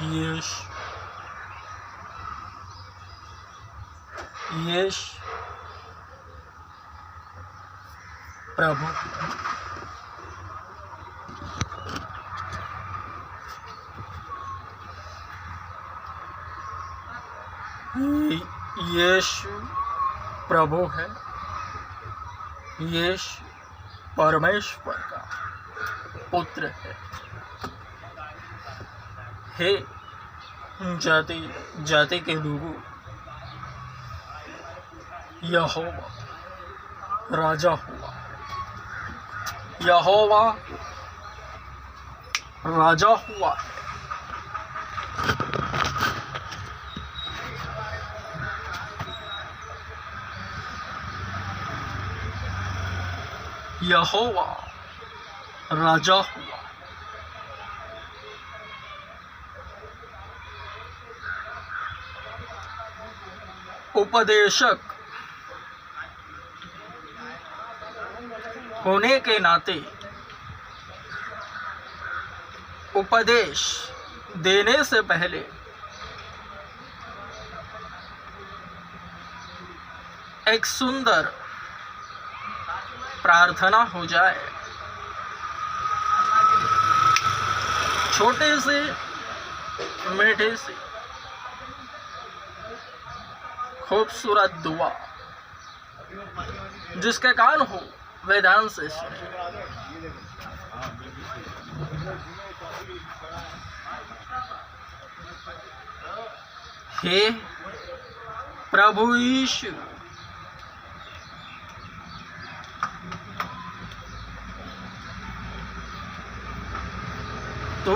यश यश प्रभु यीशु प्रभु है। यीशु परमेश्वर का पुत्र है। हे जाति जाति के लोगों, यहोवा राजा हुआ है। यहोवा राजा हुआ है। यहोवा राजा हुआ। उपदेशक होने के नाते उपदेश देने से पहले एक सुंदर प्रार्थना हो जाए। छोटे से मीठे से खूबसूरत दुआ, जिसके कान हो वे ध्यान से सुने। हे प्रभु यीशु, तू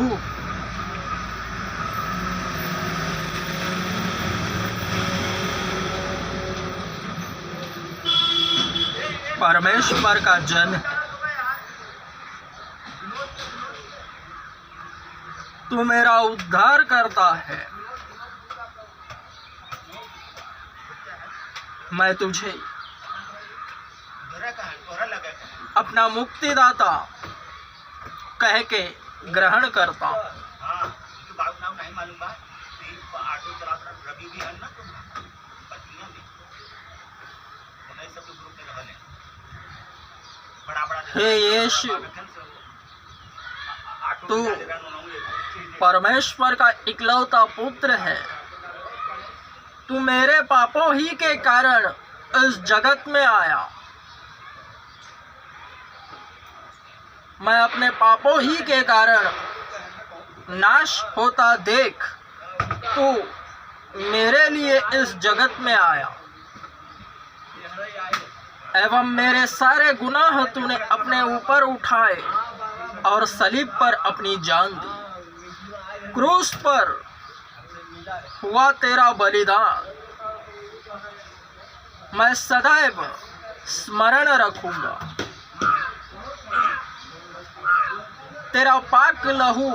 परमेश्वर का जन है। तू मेरा उद्धार करता है। मैं तुझे अपना मुक्तिदाता कह के ग्रहण करता हूँ। हे यीशु, तू परमेश्वर का इकलौता पुत्र है। तू मेरे पापों ही के कारण इस जगत में आया। मैं अपने पापों ही के कारण नाश होता देख तू मेरे लिए इस जगत में आया एवं मेरे सारे गुनाह तूने अपने ऊपर उठाए और सलीब पर अपनी जान दी। क्रूस पर हुआ तेरा बलिदान मैं सदैव स्मरण रखूंगा। तेरा पाक लहू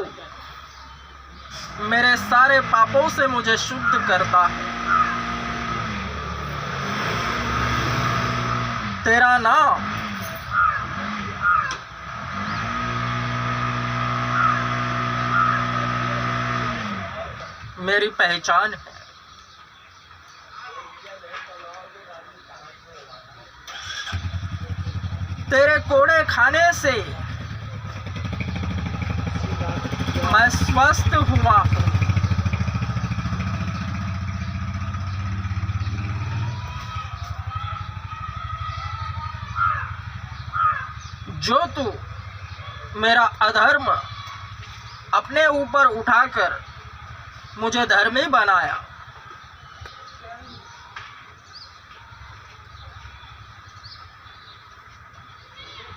मेरे सारे पापों से मुझे शुद्ध करता है। तेरा नाम मेरी पहचान है। तेरे कोड़े खाने से मैं स्वस्थ हुआ हूँ। जो तू मेरा अधर्म अपने ऊपर उठाकर मुझे धर्मी बनाया,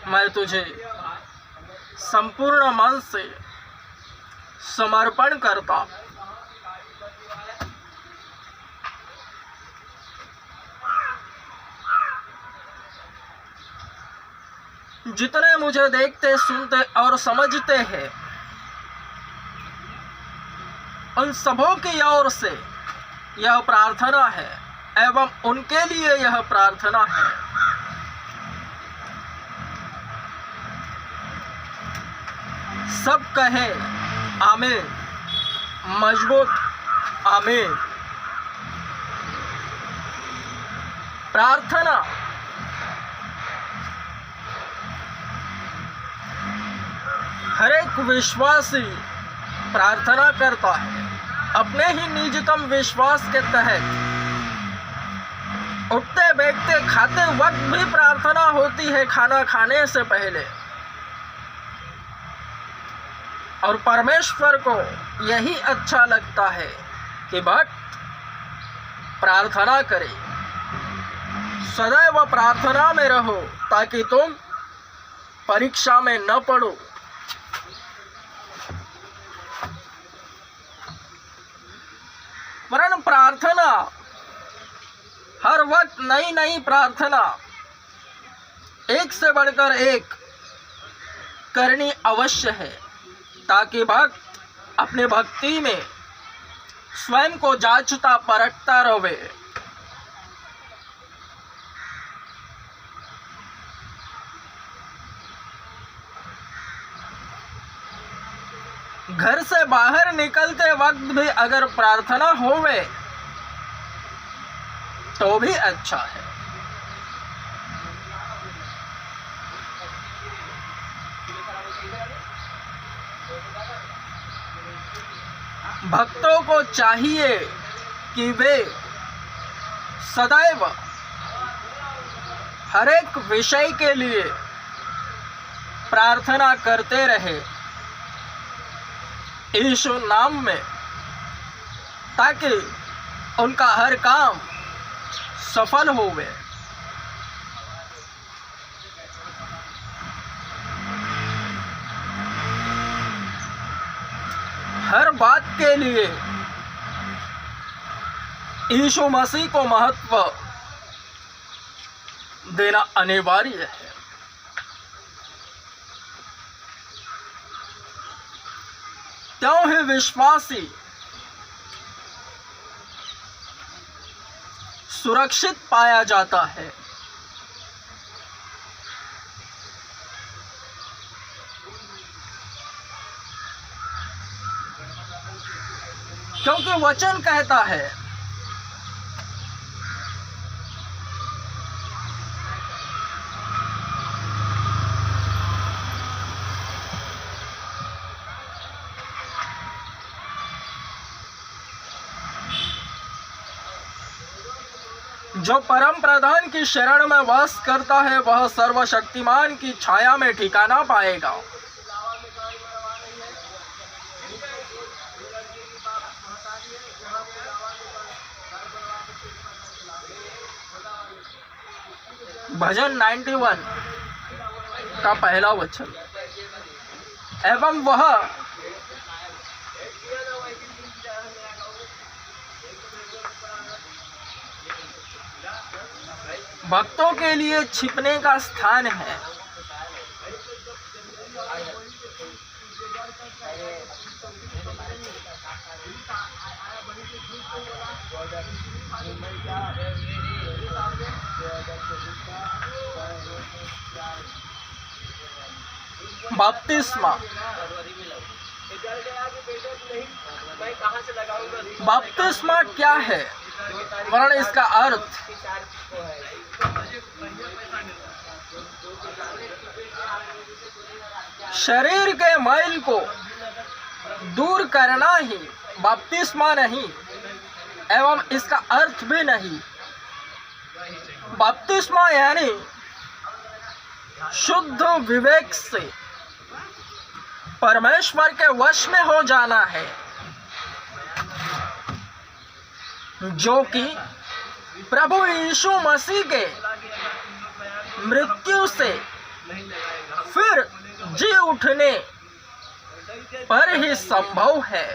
मैं तुझे संपूर्ण मन से समर्पण करता हूँ। जितने मुझे देखते, सुनते और समझते हैं, उन सबों की ओर से यह प्रार्थना है एवं उनके लिए यह प्रार्थना है। सब कहे आमीन मजबूत। आमीन। प्रार्थना। हर एक विश्वासी प्रार्थना करता है अपने ही निजतम विश्वास के तहत। उठते बैठते खाते वक्त भी प्रार्थना होती है, खाना खाने से पहले। और परमेश्वर को यही अच्छा लगता है कि भक्त प्रार्थना करे। सदैव प्रार्थना में रहो ताकि तुम परीक्षा में न पड़ो। वरन प्रार्थना हर वक्त नई नई प्रार्थना एक से बढ़कर एक करनी अवश्य है, ताकि भक्त अपने भक्ति में स्वयं को जांचता परखता रहे। घर से बाहर निकलते वक्त भी अगर प्रार्थना होवे तो भी अच्छा है। भक्तों को चाहिए कि वे सदैव हर एक विषय के लिए प्रार्थना करते रहे यीशु नाम में, ताकि उनका हर काम सफल होवे। हर बात के लिए यीशु मसीह को महत्व देना अनिवार्य है। त्यों ही विश्वासी सुरक्षित पाया जाता है। क्योंकि वचन कहता है जो परम प्रधान की शरण में वास करता है वह सर्वशक्तिमान की छाया में ठिकाना पाएगा। भजन 91 का पहला वचन। एवं वह भक्तों के लिए छिपने का स्थान है। बपतिस्मा। बपतिस्मा क्या है? वर्ण इसका अर्थ शरीर के मैल को दूर करना ही बपतिस्मा नहीं, एवं इसका अर्थ भी नहीं। बपतिस्मा यानी शुद्ध विवेक से परमेश्वर के वश में हो जाना है, जो कि प्रभु यीशु मसीह के मृत्यु से फिर जी उठने पर ही संभव है।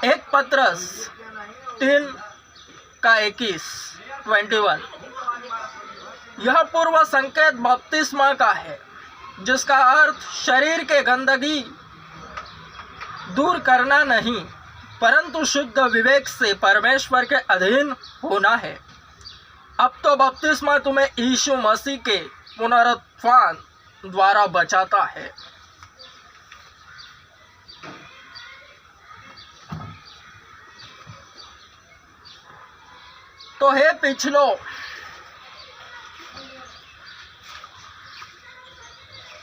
एक पत्रस 3:21 यह पूर्व संकेत बपतिस्मा का है। जिसका अर्थ शरीर के गंदगी दूर करना नहीं, परंतु शुद्ध विवेक से परमेश्वर के अधीन होना है। अब तो बपतिस्मा तुम्हें यीशु मसीह के पुनरुत्थान द्वारा बचाता है। तो हे पिछलो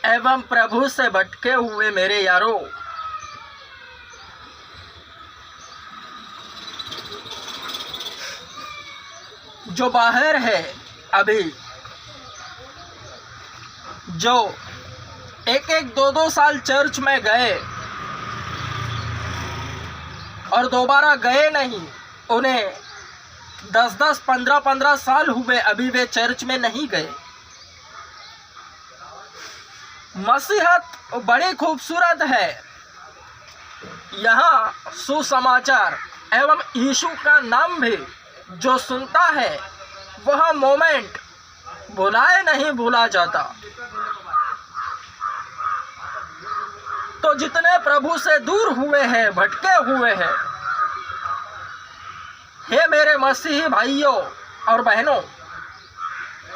एवं प्रभु से भटके हुए मेरे यारो, जो बाहर है, अभी जो एक एक दो दो साल चर्च में गए और दोबारा गए नहीं, उन्हें 10-10, 15-15 साल हुए, अभी वे चर्च में नहीं गए। मसीहत बड़ी खूबसूरत है। यहाँ सुसमाचार एवं यीशु का नाम भी जो सुनता है वह मोमेंट भुलाए नहीं भूला जाता। तो जितने प्रभु से दूर हुए हैं, भटके हुए हैं, हे मेरे मसीही भाइयों और बहनों,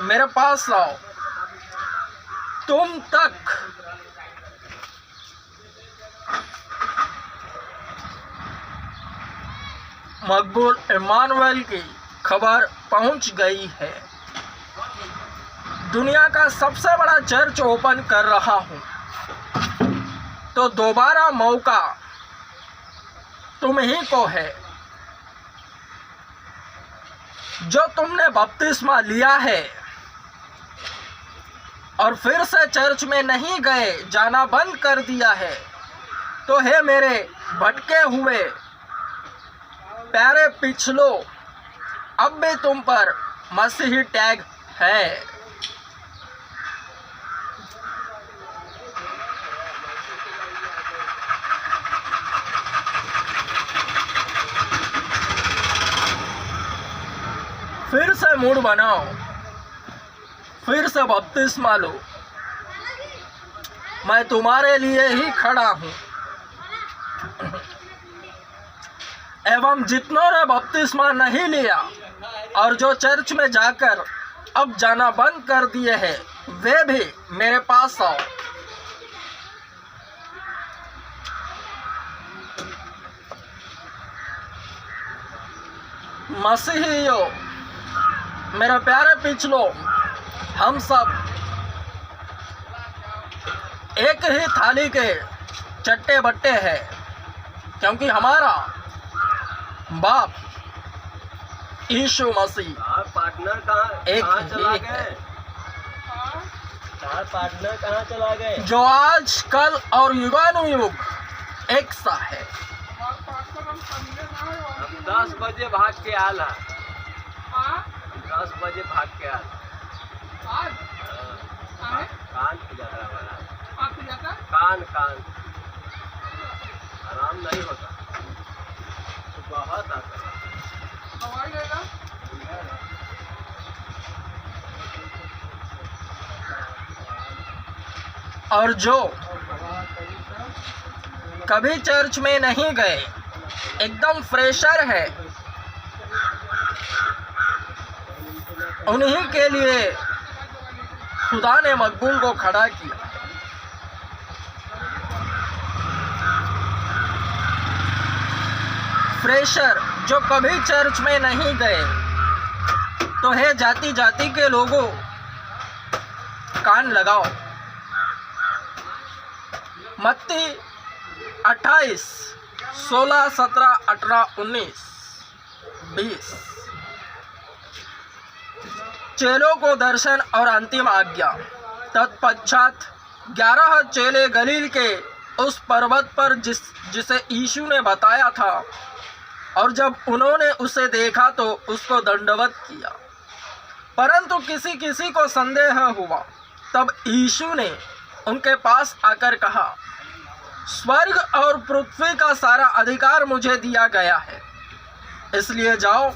मेरे पास आओ। तुम तक मकबूल इमानुएल की खबर पहुंच गई है। दुनिया का सबसे बड़ा चर्च ओपन कर रहा हूं, तो दोबारा मौका तुम ही को है। जो तुमने बपतिस्मा लिया है और फिर से चर्च में नहीं गए, जाना बंद कर दिया है, तो हे मेरे भटके हुए प्यारे पिछलो, अब भी तुम पर मसीही टैग है। फिर से मूड बनाओ, फिर से बपतिस्मा लो। मैं तुम्हारे लिए ही खड़ा हूं। एवं जितनों ने बपतिस्मा नहीं लिया और जो चर्च में जाकर अब जाना बंद कर दिए हैं, वे भी मेरे पास आओ। मसीहियों, मेरे प्यारे पिछलो, हम सब एक ही थाली के चट्टे बट्टे हैं, क्योंकि हमारा बाप यीशु मसीह पार्टनर कहाँ एक चला ही गए? है, पार्टनर कहाँ चला गए? जो आज कल और युगानुयुग एक सा है। हम 10 बजे भाग के आला, 10 बजे भाग के आला। कान खुजा था हमारा, कान आराम नहीं होता, बहुत आता है। और जो कभी चर्च में नहीं गए, एकदम फ्रेशर है, उन्हीं के लिए खुदा ने मकबूल को खड़ा किया। फ्रेशर जो कभी चर्च में नहीं गए, तो हे जाति जाति के लोगों, कान लगाओ। मत्ती 28, 16, 17, 18, 19, 20। चेलों को दर्शन और अंतिम आज्ञा। तत्पश्चात 11 चेले गलील के उस पर्वत पर जिसे यीशु ने बताया था, और जब उन्होंने उसे देखा तो उसको दंडवत किया, परंतु किसी किसी को संदेह हुआ। तब यीशु ने उनके पास आकर कहा, स्वर्ग और पृथ्वी का सारा अधिकार मुझे दिया गया है, इसलिए जाओ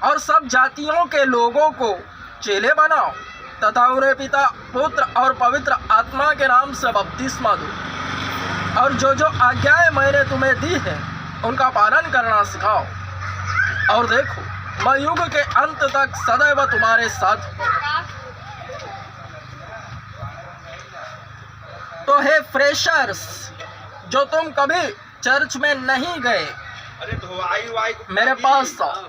और सब जातियों के लोगों को चेले बनाओ तथा उन्हें पिता, पुत्र और पवित्र आत्मा के नाम से बपतिस्मा दो, और जो जो आज्ञाएं मैंने तुम्हें दी है उनका पालन करना सिखाओ। और देखो, मैं युग के अंत तक सदैव तुम्हारे साथ हूं। तो हे फ्रेशर्स, जो तुम कभी चर्च में नहीं गए, मेरे पास आओ।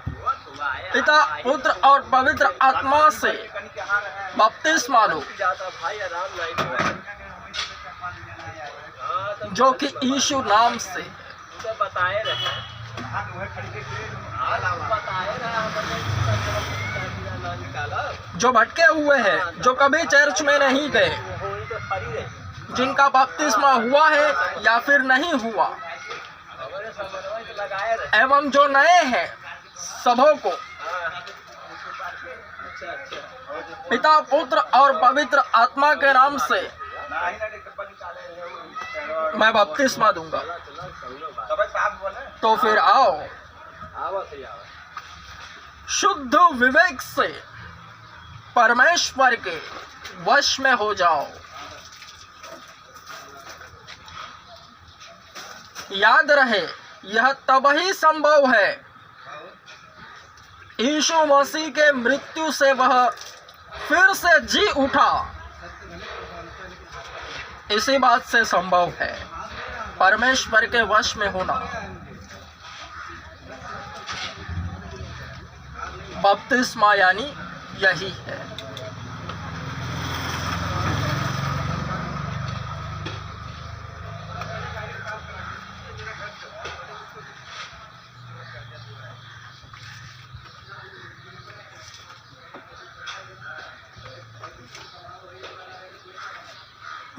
पिता, पुत्र और पवित्र आत्मा से बपतिस्मा लो, जो कि यीशु नाम से बताए रहे। जो भटके हुए हैं, जो कभी चर्च में नहीं गए, जिनका बपतिस्मा हुआ है या फिर नहीं हुआ, एवं जो नए हैं, सबों को पिता, पुत्र और पवित्र आत्मा के नाम से मैं बपतिस्मा दूंगा। तो फिर आओ, शुद्ध विवेक से परमेश्वर के वश में हो जाओ। याद रहे, यह तब ही संभव है, यीशु मसीह के मृत्यु से वह फिर से जी उठा, इसी बात से संभव है परमेश्वर के वश में होना। बपतिस्मा यानी यही है।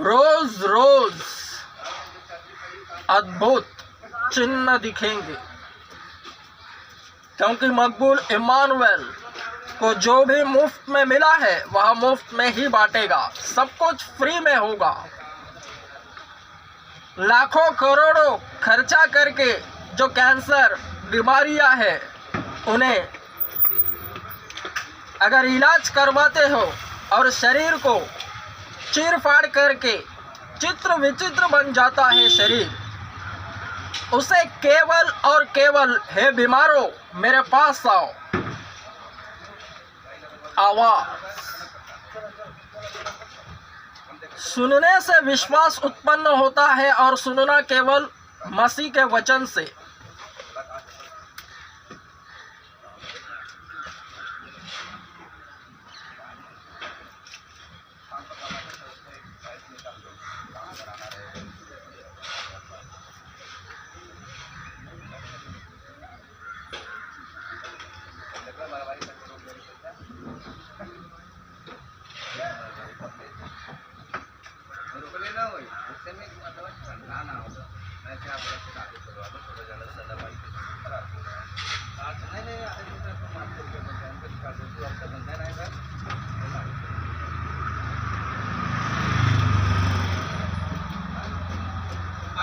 रोज रोज अद्भुत चिन्ह दिखेंगे, क्योंकि मकबूल इमानुएल को जो भी मुफ्त में मिला है वह मुफ्त में ही बांटेगा। सब कुछ फ्री में होगा। लाखों करोड़ों खर्चा करके जो कैंसर बीमारियां हैं, उन्हें अगर इलाज करवाते हो और शरीर को चीर फाड़ करके चित्र विचित्र बन जाता है शरीर, उसे केवल और केवल, हे बीमारों मेरे पास आओ, आवाज सुनने से विश्वास उत्पन्न होता है, और सुनना केवल मसीह के वचन से।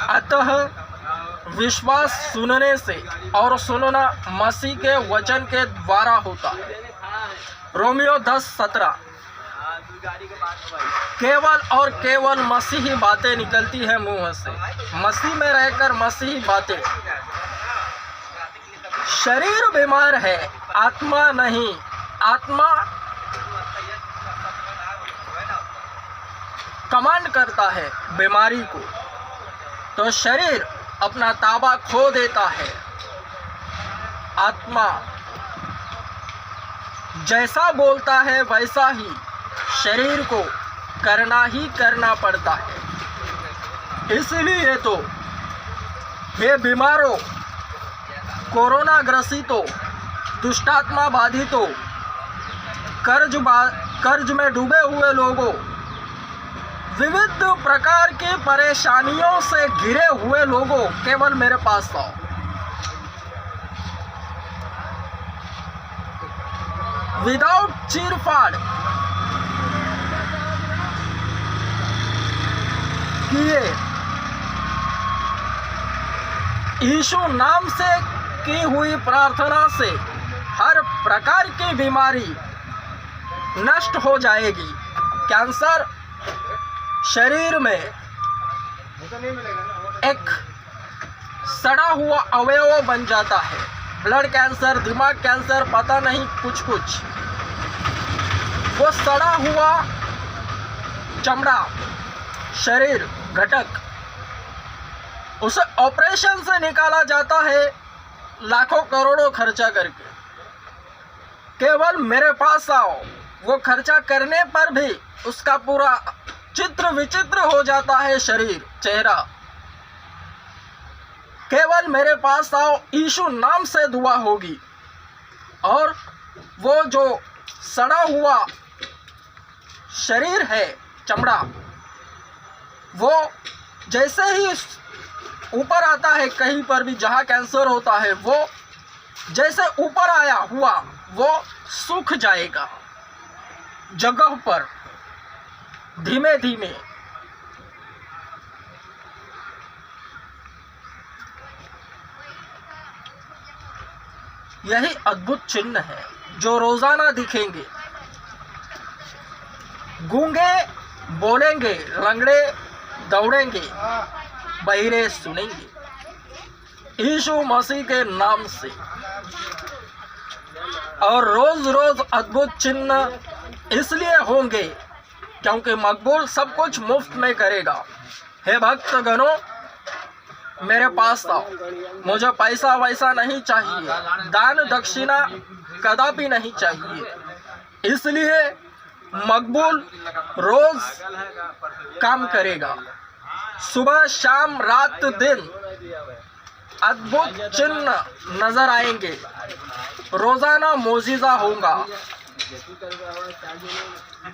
अतः विश्वास सुनने से, और सुनना मसीह के वचन के द्वारा होता है। रोमियो 10:17। केवल और केवल मसीही बातें निकलती है मुंह से, मसीह में रहकर मसीही बातें। शरीर बीमार है, आत्मा नहीं। आत्मा कमांड करता है बीमारी को, तो शरीर अपना ताबा खो देता है। आत्मा जैसा बोलता है वैसा ही शरीर को करना ही करना पड़ता है। इसलिए तो हे बीमारों, कोरोना ग्रसितों, दुष्टात्मा बाधितों, कर्ज में डूबे हुए लोगों, विविध प्रकार की परेशानियों से घिरे हुए लोगों, केवल मेरे पास आओ। विदाउट चीरफाड़ किए, यीशु नाम से की हुई प्रार्थना से हर प्रकार की बीमारी नष्ट हो जाएगी। कैंसर शरीर में तो नहीं मिलेगा ना। एक सड़ा हुआ अवयव बन जाता है। ब्लड कैंसर, दिमाग कैंसर, पता नहीं कुछ कुछ। वो सड़ा हुआ चमड़ा, शरीर घटक, उसे ऑपरेशन से निकाला जाता है लाखों करोड़ों खर्चा करके। केवल मेरे पास आओ, वो खर्चा करने पर भी उसका पूरा चित्र विचित्र हो जाता है, शरीर, चेहरा। केवल मेरे पास आओ, यीशु नाम से दुआ होगी और वो जो सड़ा हुआ शरीर है, चमड़ा, वो जैसे ही ऊपर आता है, कहीं पर भी जहाँ कैंसर होता है, वो जैसे ऊपर आया हुआ वो सूख जाएगा जगह पर, धीमे धीमे। यही अद्भुत चिन्ह है जो रोजाना दिखेंगे। गूंगे बोलेंगे, लंगड़े दौड़ेंगे, बहिरे सुनेंगे यीशु मसीह के नाम से। और रोज रोज अद्भुत चिन्ह इसलिए होंगे क्योंकि मकबूल सब कुछ मुफ्त में करेगा। हे भक्तगणों, मेरे पास आओ, मुझे पैसा वैसा नहीं चाहिए, दान दक्षिणा कदापि नहीं चाहिए। इसलिए मकबूल रोज काम करेगा, सुबह शाम रात दिन अद्भुत चिन्ह नजर आएंगे, रोजाना मोजिज़ा होगा।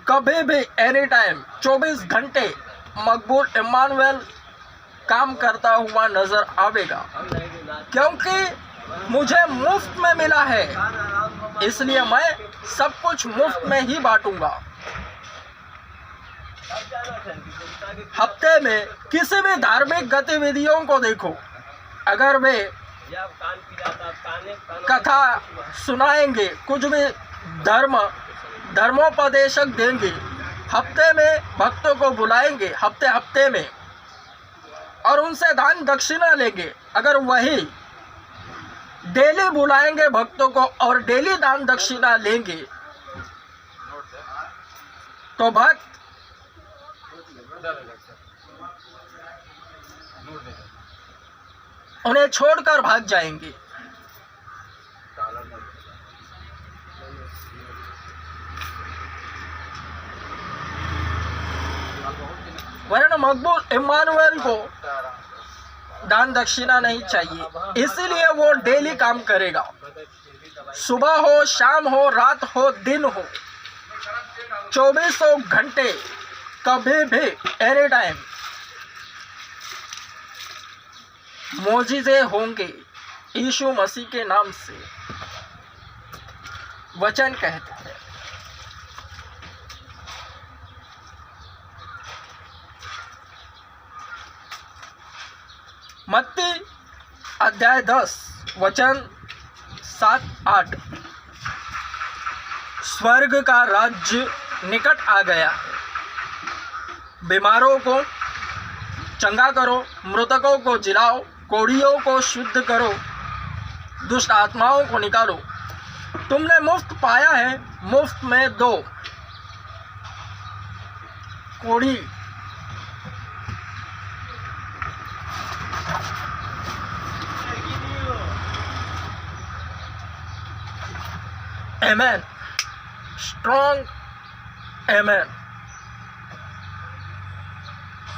कभी भी एनी टाइम 24 घंटे मकबूल इम्मानुएल काम करता हुआ नजर आवेगा, क्योंकि मुझे मुफ्त में मिला है, इसलिए मैं सब कुछ मुफ्त में ही बांटूंगा। हफ्ते में किसी भी धार्मिक गतिविधियों को देखो, अगर वे कथा सुनाएंगे, कुछ भी धर्मोपदेशक देंगे, हफ्ते में भक्तों को बुलाएंगे, हफ्ते हफ्ते में, और उनसे दान दक्षिणा लेंगे। अगर वही डेली बुलाएंगे भक्तों को और डेली दान दक्षिणा लेंगे, तो भक्त उन्हें छोड़कर भाग जाएंगे। वरन मकबूल इम्मानुएल को दान दक्षिणा नहीं चाहिए, इसीलिए वो डेली काम करेगा। सुबह हो, शाम हो, रात हो, दिन हो, 24 घंटे, कभी भी, एनी टाइम मोजिज़े होंगे यीशु मसीह के नाम से, वचन कहते हैं। मत्ती अध्याय 10 वचन 7-8। स्वर्ग का राज्य निकट आ गया है, बीमारों को चंगा करो, मृतकों को जिलाओ, कोढ़ियों को शुद्ध करो, दुष्ट आत्माओं को निकालो। तुमने मुफ्त पाया है, मुफ्त में दो। कोढ़ी Amen. Strong Amen.